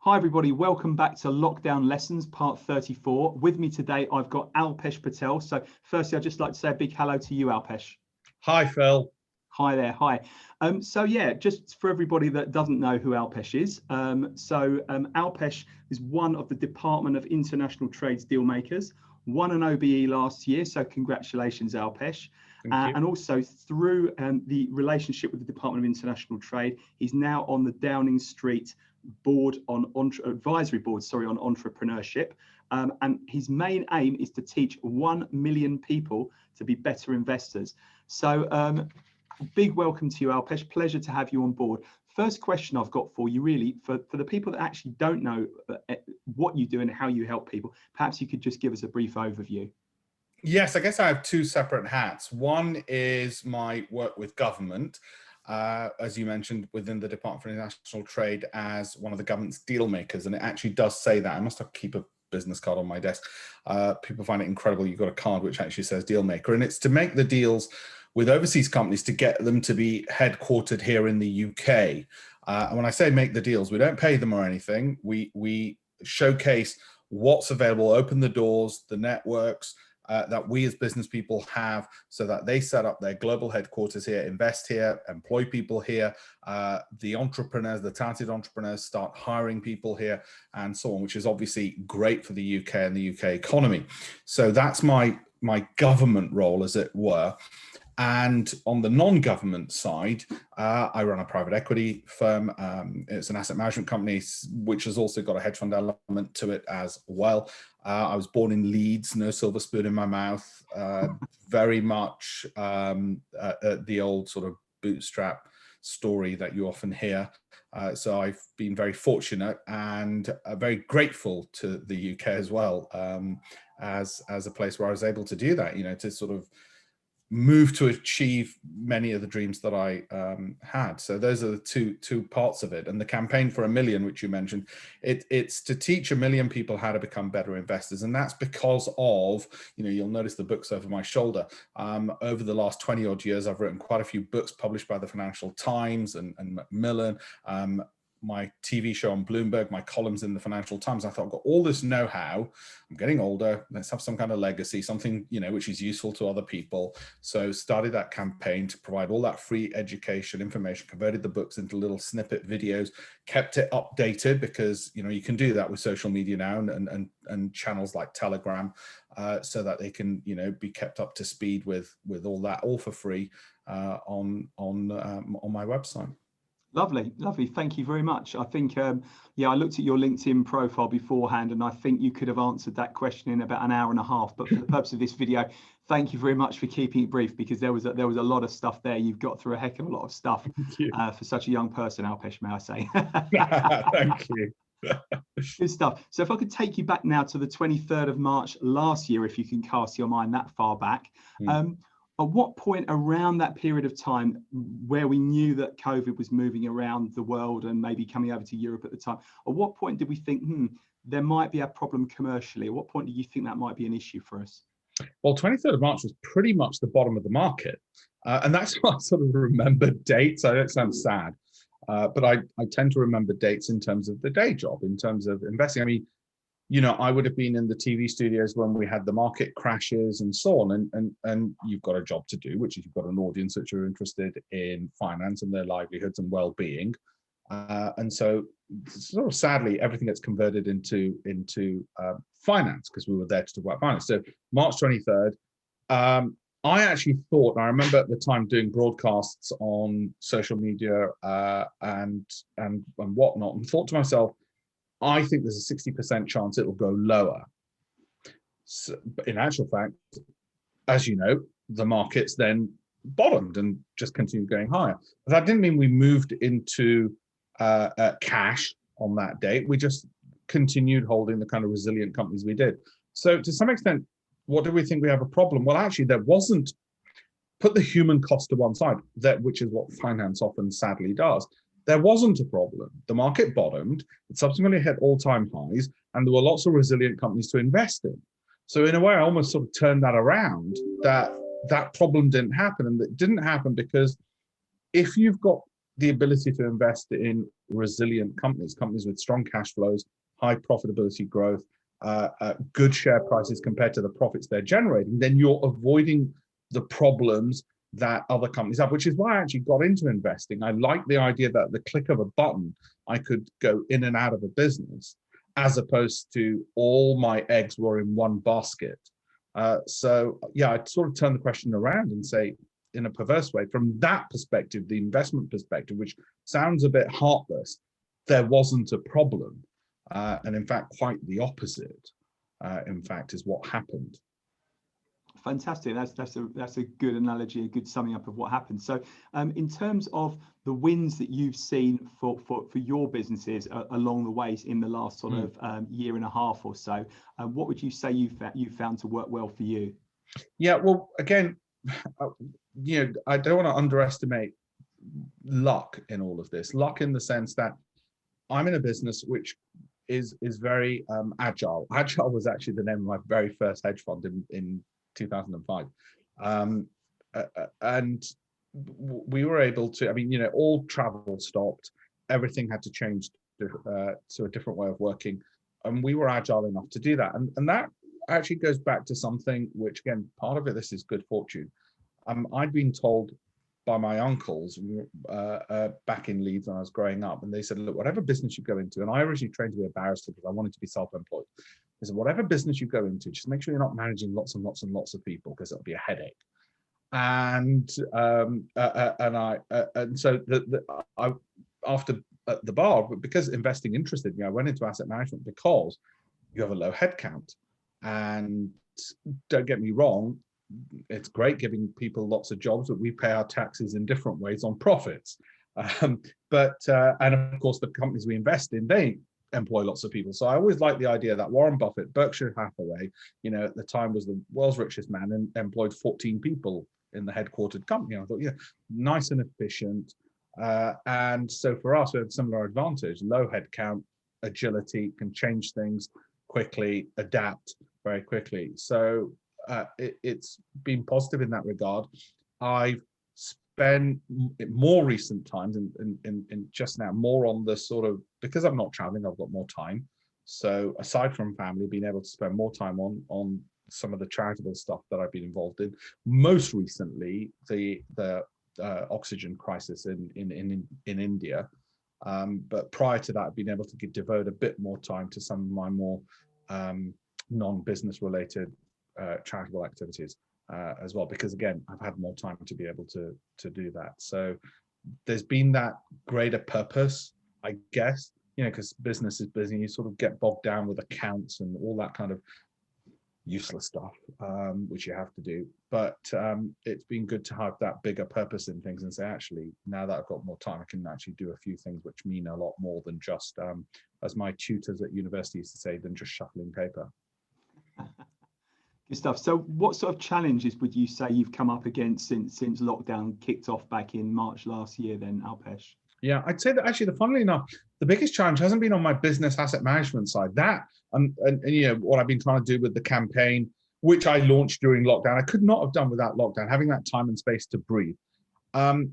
Hi everybody, welcome back to Lockdown Lessons, part 34. With me today, I've got Alpesh Patel. So firstly, I'd just like to say a big hello to you, Alpesh. Hi, Phil. Hi there, hi. Just for everybody that doesn't know who Alpesh is, Alpesh is one of the Department of International Trade's dealmakers, won an OBE last year, so congratulations, Alpesh. And also through the relationship with the Department of International Trade, he's now on the Downing Street board on advisory board, on entrepreneurship. And his main aim is to teach 1 million people to be better investors. So big welcome to you, Alpesh. Pleasure to have you on board. First question I've got for you, really, for the people that actually don't know what you do and how you help people, perhaps you could just give us a brief overview. Yes, I guess I have two separate hats. One is my work with government, as you mentioned, within the Department for International Trade as one of the government's deal makers. And it actually does say that. I must have to keep a business card on my desk. People find it incredible. You've got a card which actually says deal maker. And it's to make the deals with overseas companies to get them to be headquartered here in the UK. And when I say make the deals, we don't pay them or anything. We showcase what's available, open the doors, the networks, that we as business people have so that they set up their global headquarters here, invest here, employ people here. The entrepreneurs, the talented entrepreneurs start hiring people here and so on, which is obviously great for the UK and the UK economy. So that's my government role, as it were. And on the non-government side, I run a private equity firm. It's an asset management company, which has also got a hedge fund element to it as well. I was born in Leeds, no silver spoon in my mouth, very much the old sort of bootstrap story that you often hear. So I've been very fortunate and very grateful to the UK as well, as a place where I was able to do that, to sort of move to achieve many of the dreams that I had. So those are the two parts of it. And the campaign for 1 million, which you mentioned, it's to teach 1 million people how to become better investors. And that's because of, you'll notice the books over my shoulder. Over the last 20 odd years, I've written quite a few books published by the Financial Times and Macmillan. My TV show on Bloomberg, my columns in the Financial Times. I thought, I've got all this know-how. I'm getting older. Let's have some kind of legacy, something, which is useful to other people. So started that campaign to provide all that free education, information, converted the books into little snippet videos, kept it updated because, you can do that with social media now and channels like Telegram, so that they can, be kept up to speed with all that, all for free on my website. Lovely. Thank you very much. I think, I looked at your LinkedIn profile beforehand, and I think you could have answered that question in about an hour and a half. But for the purpose of this video, thank you very much for keeping it brief, because there was a lot of stuff there. You've got through a heck of a lot of stuff for such a young person, Alpesh, may I say. Thank you. Good stuff. So if I could take you back now to the 23rd of March last year, if you can cast your mind that far back. At what point around that period of time, where we knew that COVID was moving around the world and maybe coming over to Europe at the time, at what point did we think, there might be a problem commercially? At what point do you think that might be an issue for us? Well, 23rd of March was pretty much the bottom of the market. And that's why I sort of remember dates. I don't sound sad, but I tend to remember dates in terms of the day job, in terms of investing. I mean, I would have been in the TV studios when we had the market crashes and so on. And you've got a job to do, which is you've got an audience which are interested in finance and their livelihoods and well-being. And so sort of sadly, everything gets converted into finance, because we were there to talk about finance. So March 23rd, I actually thought, I remember at the time doing broadcasts on social media and whatnot, and thought to myself, I think there's a 60% chance it'll go lower. So, but in actual fact, as you know, the markets then bottomed and just continued going higher. But that didn't mean we moved into cash on that date. We just continued holding the kind of resilient companies we did. So to some extent, what do we think we have a problem? Well, actually, there wasn't. Put the human cost to one side, which is what finance often sadly does. There wasn't a problem. The market bottomed, it subsequently hit all-time highs, and there were lots of resilient companies to invest in. So in a way, I almost sort of turned that around, that problem didn't happen. And it didn't happen because if you've got the ability to invest in resilient companies, companies with strong cash flows, high profitability growth, good share prices compared to the profits they're generating, then you're avoiding the problems that other companies have, which is why I actually got into investing. I like the idea that at the click of a button, I could go in and out of a business, as opposed to all my eggs were in one basket. So yeah, I'd sort of turn the question around and say, in a perverse way, from that perspective, the investment perspective, which sounds a bit heartless, there wasn't a problem. And in fact, quite the opposite, in fact, is what happened. Fantastic. That's a good analogy, a good summing up of what happened. So in terms of the wins that you've seen for your businesses along the way in the last sort of year and a half or so, what would you say you found to work well for you? Yeah, well, again, I don't want to underestimate luck in all of this. Luck in the sense that I'm in a business which is very agile. Agile was actually the name of my very first hedge fund in 2005. And we were able to, I mean, all travel stopped, everything had to change to a different way of working. And we were agile enough to do that. And that actually goes back to something which, again, part of it, this is good fortune. I'd been told by my uncles back in Leeds when I was growing up, and they said, look, whatever business you go into, and I originally trained to be a barrister because I wanted to be self-employed. They said, whatever business you go into, just make sure you're not managing lots and lots and lots of people, because it'll be a headache. And so I after at the bar, because investing interested me, I went into asset management because you have a low head count. And don't get me wrong, it's great giving people lots of jobs, but we pay our taxes in different ways on profits. And of course, the companies we invest in, they employ lots of people. So I always like the idea that Warren Buffett, Berkshire Hathaway, at the time was the world's richest man and employed 14 people in the headquartered company. I thought, yeah, nice and efficient. And so for us, we have a similar advantage: low headcount, agility, can change things quickly, adapt very quickly. So it's been positive in that regard. I've spent more recent times in just now more on the sort of, because I'm not traveling, I've got more time. So aside from family, being able to spend more time on some of the charitable stuff that I've been involved in. Most recently, the oxygen crisis in India. But prior to that, I've been able to devote a bit more time to some of my more non-business related charitable activities as well, because again, I've had more time to be able to do that. So there's been that greater purpose, I guess, because business is busy, you sort of get bogged down with accounts and all that kind of useless stuff, which you have to do. But it's been good to have that bigger purpose in things and say, actually, now that I've got more time, I can actually do a few things which mean a lot more than just, as my tutors at university used to say, than just shuffling paper. Good stuff. So what sort of challenges would you say you've come up against since lockdown kicked off back in March last year then, Alpesh? Yeah, I'd say that actually, funnily enough, the biggest challenge hasn't been on my business asset management side. That and what I've been trying to do with the campaign, which I launched during lockdown, I could not have done without lockdown, having that time and space to breathe. And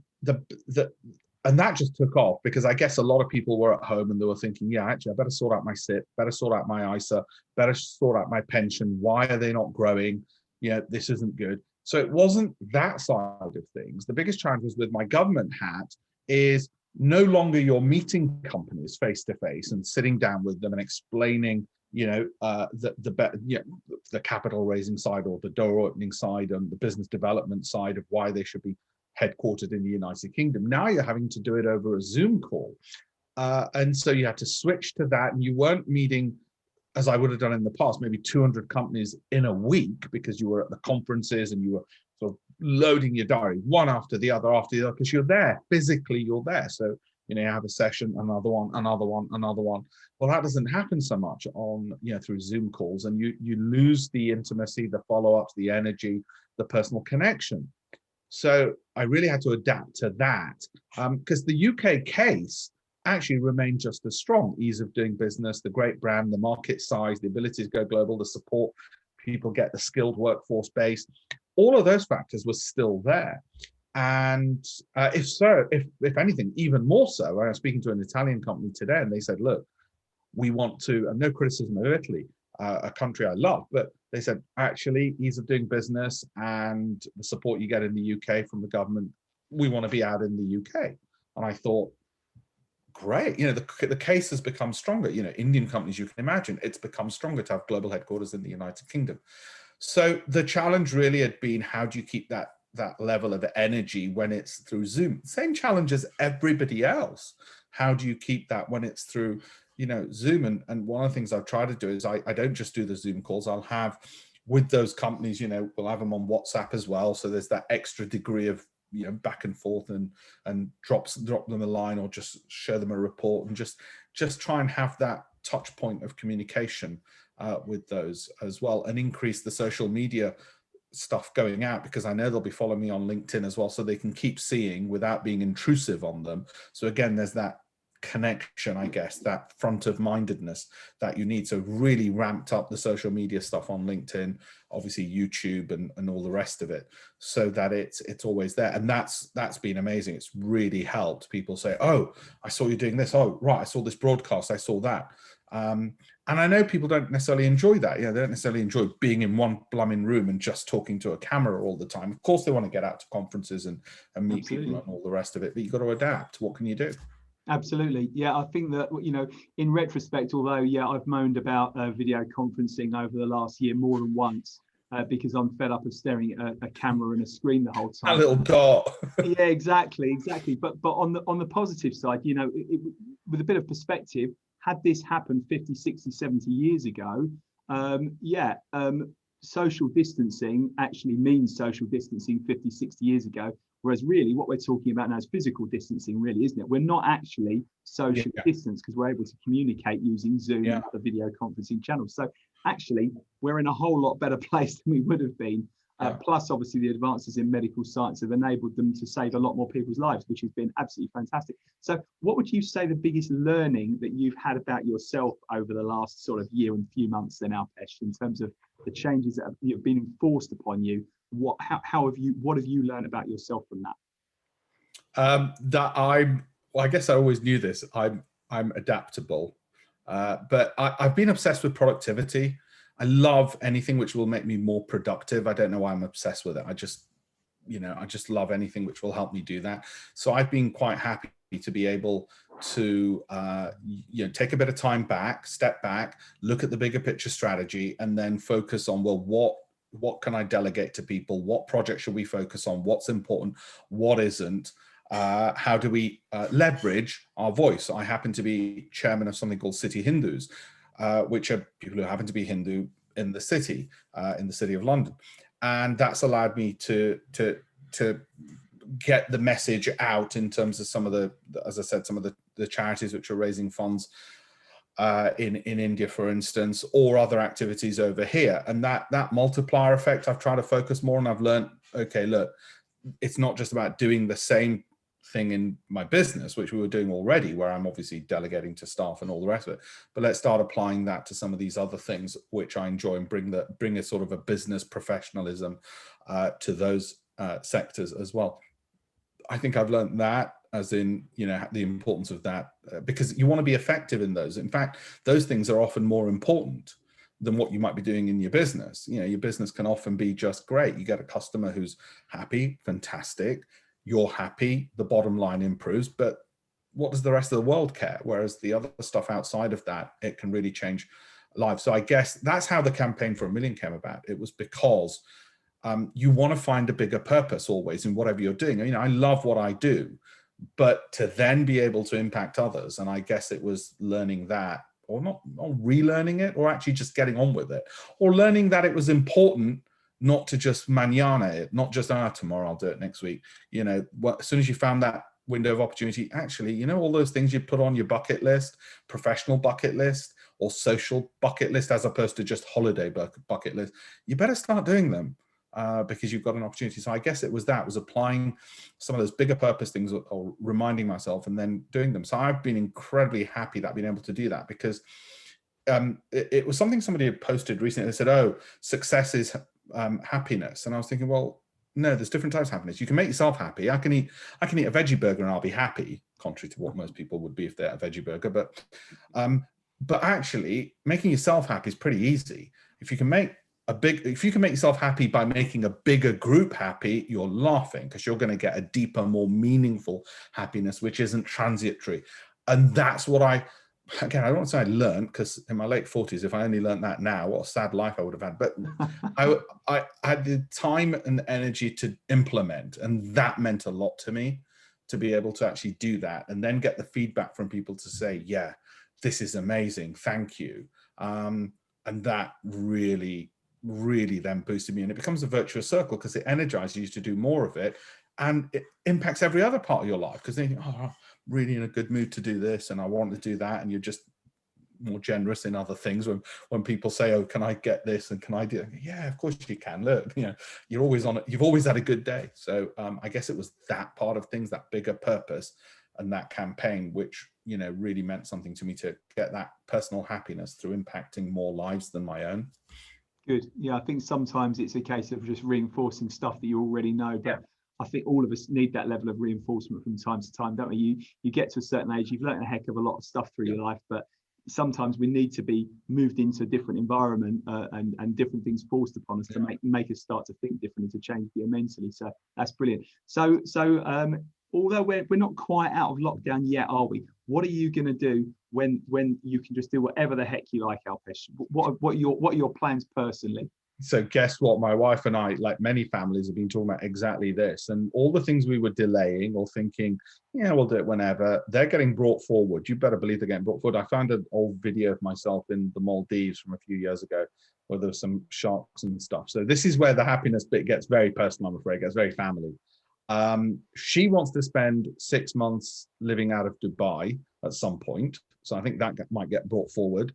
that just took off because I guess a lot of people were at home and they were thinking, yeah, actually, I better sort out my SIP, better sort out my ISA, better sort out my pension. Why are they not growing? This isn't good. So it wasn't that side of things. The biggest challenge was with my government hat is no longer you're meeting companies face to face and sitting down with them and explaining, the capital raising side or the door opening side and the business development side of why they should be headquartered in the United Kingdom. Now you're having to do it over a Zoom call. And so you had to switch to that, and you weren't meeting, as I would have done in the past, maybe 200 companies in a week because you were at the conferences and you were sort of loading your diary one after the other, because you're there, physically you're there. So, you have a session, another one, another one, another one. Well, that doesn't happen so much on, through Zoom calls, and you lose the intimacy, the follow-ups, the energy, the personal connection. So I really had to adapt to that because the UK case actually remained just as strong. Ease of doing business, the great brand, the market size, the ability to go global, the support people get, the skilled workforce base, all of those factors were still there. And if so, if anything, even more so, I was speaking to an Italian company today, and they said, look, we want to, and no criticism of Italy, a country I love, but they said, actually, ease of doing business and the support you get in the UK from the government, we want to be out in the UK. And I thought, great, the case has become stronger. Indian companies, you can imagine, it's become stronger to have global headquarters in the United Kingdom. So the challenge really had been, how do you keep that level of energy when it's through Zoom? Same challenge as everybody else. How do you keep that when it's through, Zoom? And one of the things I've tried to do is I don't just do the Zoom calls. I'll have with those companies, we'll have them on WhatsApp as well. So there's that extra degree of, back and forth and drop them a line, or just show them a report, and just try and have that touch point of communication with those as well, and increase the social media stuff going out, because I know they'll be following me on LinkedIn as well, so they can keep seeing without being intrusive on them. So again, there's that connection, I guess, that front of mindedness that you need. So really ramped up the social media stuff on LinkedIn, obviously YouTube and all the rest of it, so that it's always there. And that's been amazing. It's really helped people say, oh, I saw you doing this. Oh, right, I saw this broadcast, I saw that. And I know people don't necessarily enjoy that. They don't necessarily enjoy being in one blooming room and just talking to a camera all the time. Of course, they want to get out to conferences and meet people and all the rest of it, but you've got to adapt. What can you do? Absolutely. Yeah, I think that, in retrospect, although, I've moaned about video conferencing over the last year more than once, because I'm fed up of staring at a camera and a screen the whole time. A little dot. Yeah, exactly. But on the positive side, with a bit of perspective, had this happened 50, 60, 70 years ago, social distancing actually means social distancing 50, 60 years ago. Whereas really what we're talking about now is physical distancing, really, isn't it? We're not actually social distance, because we're able to communicate using Zoom and other video conferencing channels. So actually, we're in a whole lot better place than we would have been. Plus, obviously, the advances in medical science have enabled them to save a lot more people's lives, which has been absolutely fantastic. So what would you say the biggest learning that you've had about yourself over the last sort of year and few months then, Alpesh, in terms of the changes that have been enforced upon you? What have you learned about yourself from that? I guess I always knew this. I'm adaptable, but I've been obsessed with productivity. I love anything which will make me more productive. I don't know why I'm obsessed with it. I just love anything which will help me do that. So I've been quite happy to be able to take a bit of time back, step back, look at the bigger picture strategy, and then focus on, well, what can I delegate to people? What projects should we focus on? What's important? What isn't? How do we leverage our voice? I happen to be chairman of something called City Hindus, which are people who happen to be Hindu in the city of London. And that's allowed me to get the message out in terms of some of the, as I said, some of the charities which are raising funds in India, for instance, or other activities over here. And that multiplier effect, I've tried to focus more on. I've learned, okay, look, it's not just about doing the same thing in my business, which we were doing already, where I'm obviously delegating to staff and all the rest of it, but let's start applying that to some of these other things which I enjoy, and bring a sort of a business professionalism to those sectors as well. I think I've learned that, as in, the importance of that, because you want to be effective in those. In fact, those things are often more important than what you might be doing in your business. Your business can often be just great. You get a customer who's happy, fantastic. You're happy, the bottom line improves, but what does the rest of the world care? Whereas the other stuff outside of that, it can really change lives. So I guess that's how the campaign for 1 million came about. It was because you want to find a bigger purpose always in whatever you're doing. I love what I do, but to then be able to impact others. And I guess it was learning that, or not relearning it, or actually just getting on with it, or learning that it was important not to just manana it, not just, tomorrow I'll do it next week. As soon as you found that window of opportunity, actually, all those things you put on your bucket list, professional bucket list or social bucket list, as opposed to just holiday bucket list, you better start doing them. Because you've got an opportunity. So I guess it was applying some of those bigger purpose things, or reminding myself and then doing them. So I've been incredibly happy that I've been able to do that, because it was something somebody had posted recently. They said, oh, success is happiness. And I was thinking, well, No, there's different types of happiness. You can make yourself happy. I can eat a veggie burger and I'll be happy, contrary to what most people would be if they're a veggie burger. But actually, making yourself happy is pretty easy. If you can make yourself happy by making a bigger group happy, you're laughing, because you're going to get a deeper, more meaningful happiness, which isn't transitory. And that's what I don't want to say I learned, because in my late 40s, if I only learned that now, what a sad life I would have had. But I had the time and energy to implement, and that meant a lot to me, to be able to actually do that and then get the feedback from people to say, yeah, this is amazing, thank you. And that really, really then boosted me. And it becomes a virtuous circle, because it energizes you to do more of it. And it impacts every other part of your life, because then you think, oh, I'm really in a good mood to do this and I want to do that. And you're just more generous in other things. When people say, oh, can I get this and can I do it? Yeah, of course you can. Look, you're always on it. You've always had a good day. So I guess it was that part of things, that bigger purpose and that campaign, which, really meant something to me, to get that personal happiness through impacting more lives than my own. Good. Yeah, I think sometimes it's a case of just reinforcing stuff that you already know, but I think all of us need that level of reinforcement from time to time, don't we? You get to a certain age, you've learned a heck of a lot of stuff through your life, but sometimes we need to be moved into a different environment and different things forced upon us to make us start to think differently, to change mentally. So that's brilliant. So although we're not quite out of lockdown yet, are we? What are you going to do when you can just do whatever the heck you like, Alpesh? What are your plans personally? So guess what? My wife and I, like many families, have been talking about exactly this. And all the things we were delaying or thinking, yeah, we'll do it whenever, they're getting brought forward. You better believe they're getting brought forward. I found an old video of myself in the Maldives from a few years ago, where there was some sharks and stuff. So this is where the happiness bit gets very personal, I'm afraid. It gets very family. She wants to spend 6 months living out of Dubai at some point. So I think that might get brought forward.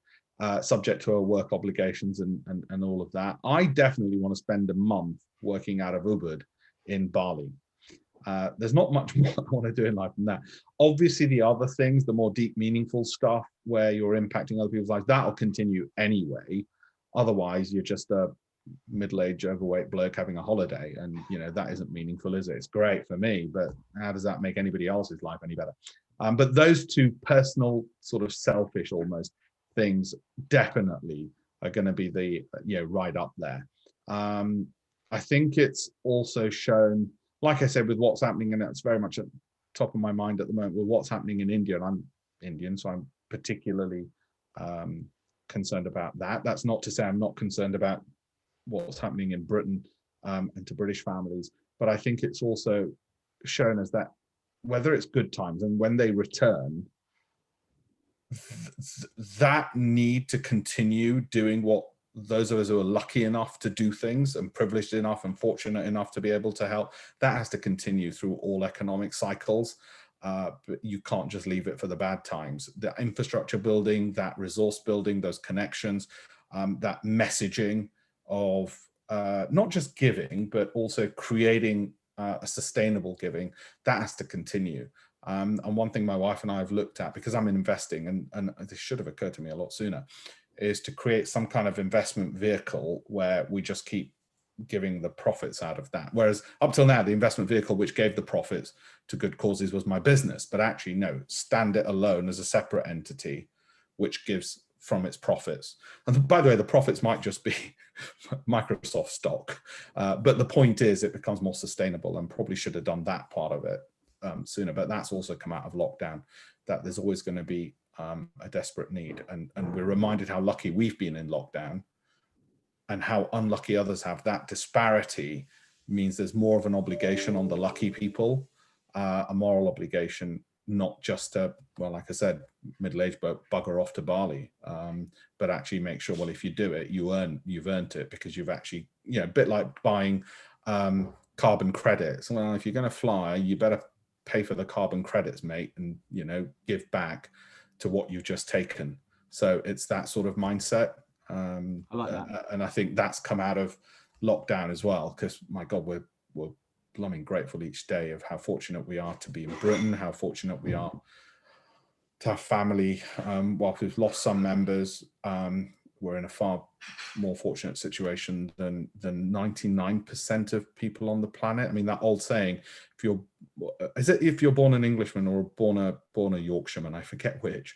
Subject to her work obligations and all of that. I definitely want to spend a month working out of Ubud in Bali. There's not much more I want to do in life than that. Obviously, the other things, the more deep, meaningful stuff where you're impacting other people's lives, that'll continue anyway. Otherwise, you're just a middle-aged, overweight bloke having a holiday, and that isn't meaningful, is it? It's great for me, but how does that make anybody else's life any better? But those two personal, sort of selfish almost things definitely are going to be the right up there. I think it's also shown, like I said, with what's happening, and it's very much at the top of my mind at the moment with what's happening in India, and I'm Indian, so I'm particularly concerned about that. That's not to say I'm not concerned about what's happening in Britain and to British families, but I think it's also shown us that whether it's good times and when they return, that need to continue doing what those of us who are lucky enough to do things and privileged enough and fortunate enough to be able to help, that has to continue through all economic cycles. But you can't just leave it for the bad times. The infrastructure building, that resource building, those connections, that messaging of not just giving, but also creating a sustainable giving, that has to continue. And one thing my wife and I have looked at, because I'm in investing, and this should have occurred to me a lot sooner, is to create some kind of investment vehicle where we just keep giving the profits out of that. Whereas up till now, the investment vehicle which gave the profits to good causes was my business. But actually, no, stand it alone as a separate entity, which gives from its profits. And by the way, the profits might just be Microsoft stock. But the point is, it becomes more sustainable, and probably should have done that part of it sooner. But that's also come out of lockdown, that there's always going to be a desperate need. And we're reminded how lucky we've been in lockdown and how unlucky others have. That disparity means there's more of an obligation on the lucky people, a moral obligation, not just to, well, like I said, middle-aged bugger off to Bali, but actually make sure, well, if you do it, you've earned it, because you've actually, a bit like buying carbon credits. Well, if you're going to fly, you better pay for the carbon credits, mate, and give back to what you've just taken. So it's that sort of mindset. I like that. And I think that's come out of lockdown as well, because my God, we're blooming grateful each day of how fortunate we are to be in Britain, how fortunate we are to have family. Whilst we've lost some members, we're in a far more fortunate situation than 99% of people on the planet. I mean, that old saying, if you're born an Englishman or born a Yorkshireman, I forget which,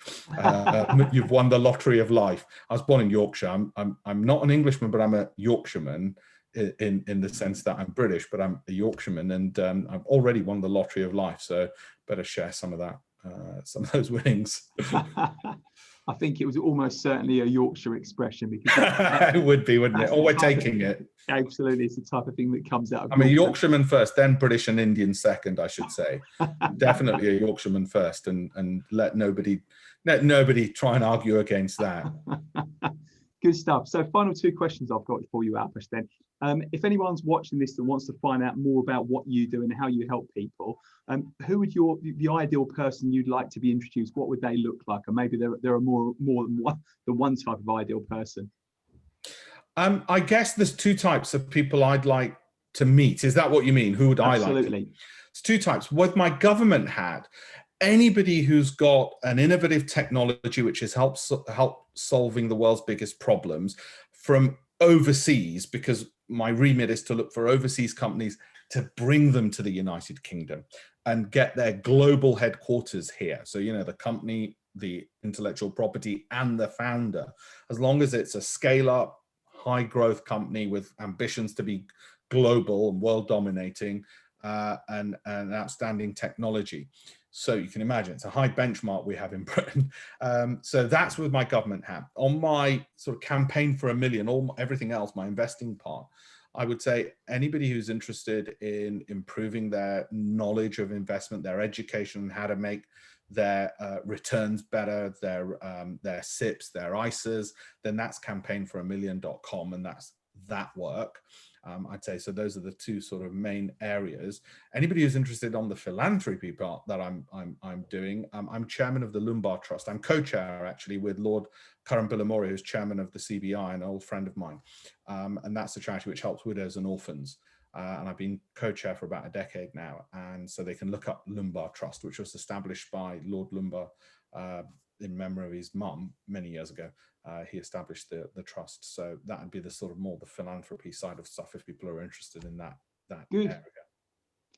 you've won the lottery of life. I was born in Yorkshire. I'm not an Englishman, but I'm a Yorkshireman in the sense that I'm British, but I'm a Yorkshireman, and I've already won the lottery of life. So better share some of that, some of those winnings. I think it was almost certainly a Yorkshire expression, because it would be, wouldn't it? Or we're taking it. Absolutely, it's the type of thing that comes out of I'm a Yorkshireman first, then British and Indian second, I should say. Definitely a Yorkshireman first, and let nobody try and argue against that. Good stuff. So final two questions I've got for you, Alpesh, then. If anyone's watching this that wants to find out more about what you do and how you help people, who would the ideal person you'd like to be introduced? What would they look like? And maybe there are more than one type of ideal person. I guess there's two types of people I'd like to meet. Is that what you mean? Who would I like? Absolutely. It's two types. With my government hat, anybody who's got an innovative technology which has helped solving the world's biggest problems from overseas, because my remit is to look for overseas companies to bring them to the United Kingdom and get their global headquarters here. So, the company, the intellectual property, and the founder, as long as it's a scale-up, high growth company with ambitions to be global and world dominating, and outstanding technology. So you can imagine it's a high benchmark we have in Britain. So that's with my government hat. On my sort of campaign for $1 million, everything else, my investing part, I would say anybody who's interested in improving their knowledge of investment, their education, and how to make their returns better, their SIPs, their ISAs, then that's campaignfor1million.com, and that's that work. I'd say so. Those are the two sort of main areas. Anybody who's interested on the philanthropy part that I'm doing, I'm chairman of the Lombard Trust. I'm co-chair actually with Lord Curran Billamori, who's chairman of the CBI, an old friend of mine, and that's a charity which helps widows and orphans. And I've been co-chair for about a decade now, and so they can look up Lombard Trust, which was established by Lord Lombard in memory of his mum many years ago. He established the trust. So that would be the sort of more the philanthropy side of stuff if people are interested in that Good. area.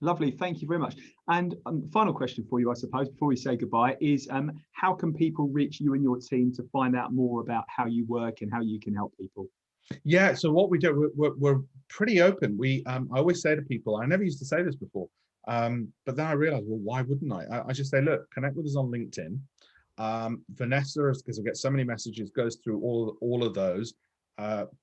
Lovely, thank you very much. And final question for you, I suppose, before we say goodbye, is how can people reach you and your team to find out more about how you work and how you can help people? Yeah, so what we do, we're pretty open. I always say to people, I never used to say this before, but then I realized, well, why wouldn't I? I just say, look, connect with us on LinkedIn. Vanessa, because I get so many messages, goes through all of those,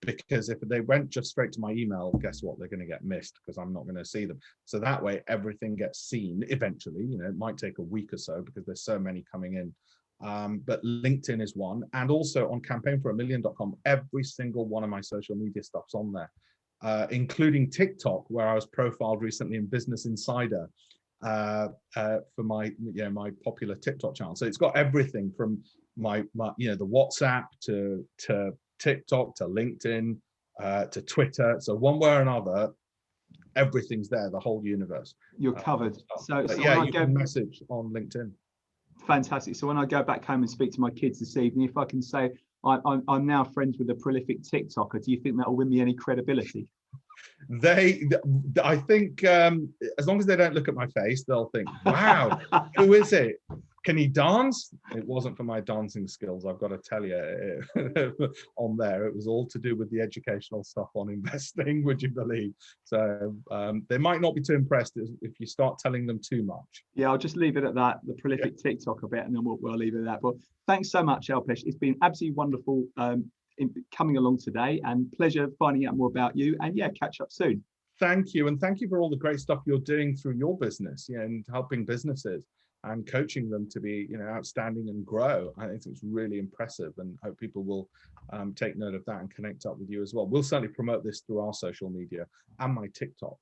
because if they went just straight to my email, guess what? They're going to get missed because I'm not going to see them. So that way, everything gets seen eventually. It might take a week or so because there's so many coming in. But LinkedIn is one, and also on campaignfor1million.com, every single one of my social media stuff's on there, including TikTok, where I was profiled recently in Business Insider for my popular TikTok channel. So it's got everything from my the WhatsApp to TikTok to LinkedIn to Twitter. So one way or another, everything's there, the whole universe. You're covered. So yeah, you can message on LinkedIn. Fantastic. So when I go back home and speak to my kids this evening, if I can say I'm now friends with a prolific TikToker, do you think that will win me any credibility? I think as long as they don't look at my face, they'll think, wow, who is it? Can he dance? It wasn't for my dancing skills, I've got to tell you. On there, it was all to do with the educational stuff on investing, would you believe? So they might not be too impressed if you start telling them too much. Yeah, I'll just leave it at that, the prolific TikToker bit, and then we'll leave it at that. But thanks so much, Alpesh. It's been absolutely wonderful coming along today, and pleasure finding out more about you, and yeah, catch up soon. Thank you, and thank you for all the great stuff you're doing through your business, and helping businesses and coaching them to be outstanding and grow. I think it's really impressive, and hope people will take note of that and connect up with you as well. We'll certainly promote this through our social media and my TikTok.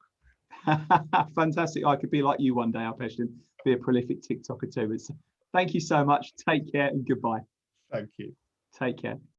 Fantastic. I could be like you one day, Alpesh, and be a prolific TikToker too. Thank you so much. Take care and goodbye. Thank you. Take care.